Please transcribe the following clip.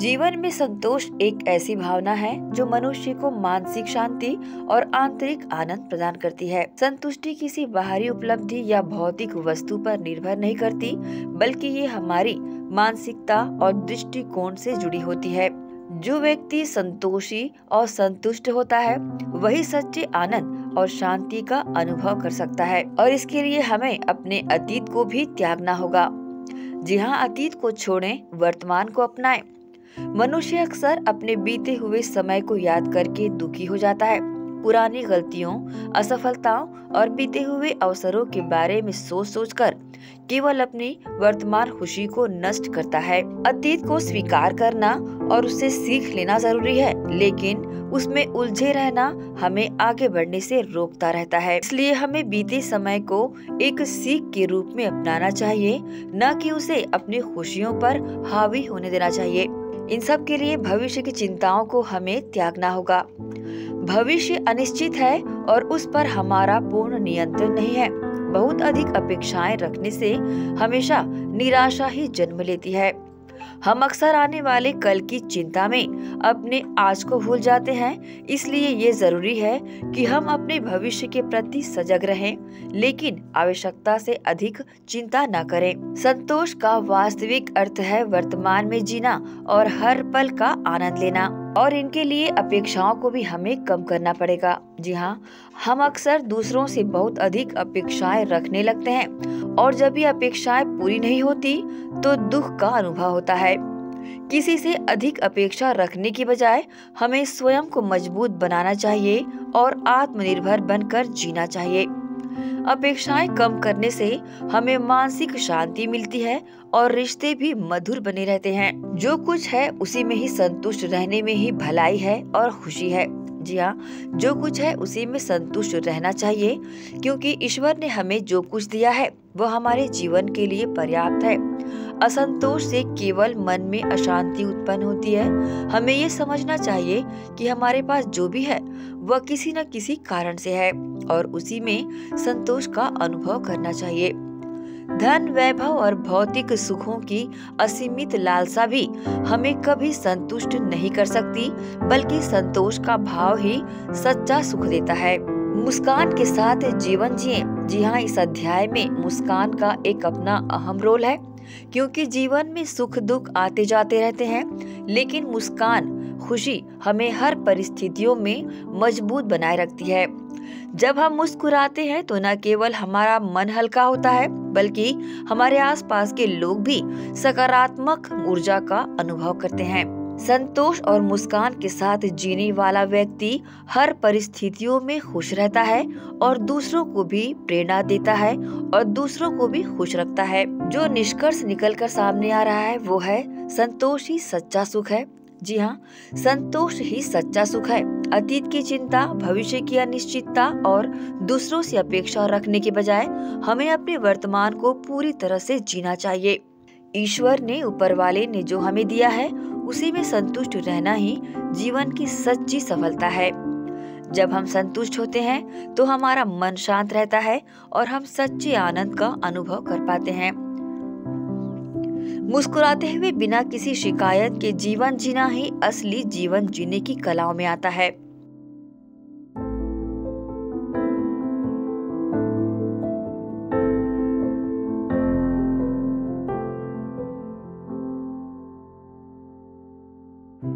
जीवन में संतोष एक ऐसी भावना है जो मनुष्य को मानसिक शांति और आंतरिक आनंद प्रदान करती है। संतुष्टि किसी बाहरी उपलब्धि या भौतिक वस्तु पर निर्भर नहीं करती, बल्कि ये हमारी मानसिकता और दृष्टिकोण से जुड़ी होती है। जो व्यक्ति संतोषी और संतुष्ट होता है, वही सच्चे आनंद और शांति का अनुभव कर सकता है। और इसके लिए हमें अपने अतीत को भी त्यागना होगा। जी हाँ, अतीत को छोड़ें, वर्तमान को अपनाएं। मनुष्य अक्सर अपने बीते हुए समय को याद करके दुखी हो जाता है। पुरानी गलतियों, असफलताओं और बीते हुए अवसरों के बारे में सोच सोचकर केवल अपनी वर्तमान खुशी को नष्ट करता है। अतीत को स्वीकार करना और उससे सीख लेना जरूरी है, लेकिन उसमें उलझे रहना हमें आगे बढ़ने से रोकता रहता है। इसलिए हमें बीते समय को एक सीख के रूप में अपनाना चाहिए, न कि उसे अपनी खुशियों पर हावी होने देना चाहिए। इन सब के लिए भविष्य की चिंताओं को हमें त्यागना होगा। भविष्य अनिश्चित है और उस पर हमारा पूर्ण नियंत्रण नहीं है। बहुत अधिक अपेक्षाएं रखने से हमेशा निराशा ही जन्म लेती है। हम अक्सर आने वाले कल की चिंता में अपने आज को भूल जाते हैं। इसलिए ये जरूरी है कि हम अपने भविष्य के प्रति सजग रहें, लेकिन आवश्यकता से अधिक चिंता न करें। संतोष का वास्तविक अर्थ है वर्तमान में जीना और हर पल का आनंद लेना, और इनके लिए अपेक्षाओं को भी हमें कम करना पड़ेगा। जी हाँ, हम अक्सर दूसरों से बहुत अधिक अपेक्षाएं रखने लगते हैं, और जब ये अपेक्षाएं पूरी नहीं होती तो दुख का अनुभव होता है। किसी से अधिक अपेक्षा रखने की बजाय हमें स्वयं को मजबूत बनाना चाहिए और आत्मनिर्भर बनकर जीना चाहिए। अपेक्षाएं कम करने से हमें मानसिक शांति मिलती है और रिश्ते भी मधुर बने रहते हैं। जो कुछ है उसी में ही संतुष्ट रहने में ही भलाई है और खुशी है। जी हाँ, जो कुछ है उसी में संतुष्ट रहना चाहिए, क्योंकि ईश्वर ने हमें जो कुछ दिया है वो हमारे जीवन के लिए पर्याप्त है। असंतोष से केवल मन में अशांति उत्पन्न होती है। हमें ये समझना चाहिए कि हमारे पास जो भी है वह किसी न किसी कारण से है, और उसी में संतोष का अनुभव करना चाहिए। धन, वैभव और भौतिक सुखों की असीमित लालसा भी हमें कभी संतुष्ट नहीं कर सकती, बल्कि संतोष का भाव ही सच्चा सुख देता है। मुस्कान के साथ जीवन जिएं। जी हाँ, इस अध्याय में मुस्कान का एक अपना अहम रोल है, क्योंकि जीवन में सुख दुख आते जाते रहते हैं, लेकिन मुस्कान, खुशी हमें हर परिस्थितियों में मजबूत बनाए रखती है। जब हम मुस्कुराते हैं तो न केवल हमारा मन हल्का होता है, बल्कि हमारे आसपास के लोग भी सकारात्मक ऊर्जा का अनुभव करते हैं। संतोष और मुस्कान के साथ जीने वाला व्यक्ति हर परिस्थितियों में खुश रहता है और दूसरों को भी प्रेरणा देता है और दूसरों को भी खुश रखता है। जो निष्कर्ष निकलकर सामने आ रहा है वो है संतोष ही सच्चा सुख है। जी हाँ, संतोष ही सच्चा सुख है। अतीत की चिंता, भविष्य की अनिश्चितता और दूसरों से अपेक्षा रखने के बजाय हमें अपने वर्तमान को पूरी तरह से जीना चाहिए। ईश्वर ने, ऊपर वाले ने जो हमें दिया है उसी में संतुष्ट रहना ही जीवन की सच्ची सफलता है। जब हम संतुष्ट होते हैं तो हमारा मन शांत रहता है और हम सच्चे आनंद का अनुभव कर पाते हैं। मुस्कुराते हुए बिना किसी शिकायत के जीवन जीना ही असली जीवन जीने की कलाओं में आता है।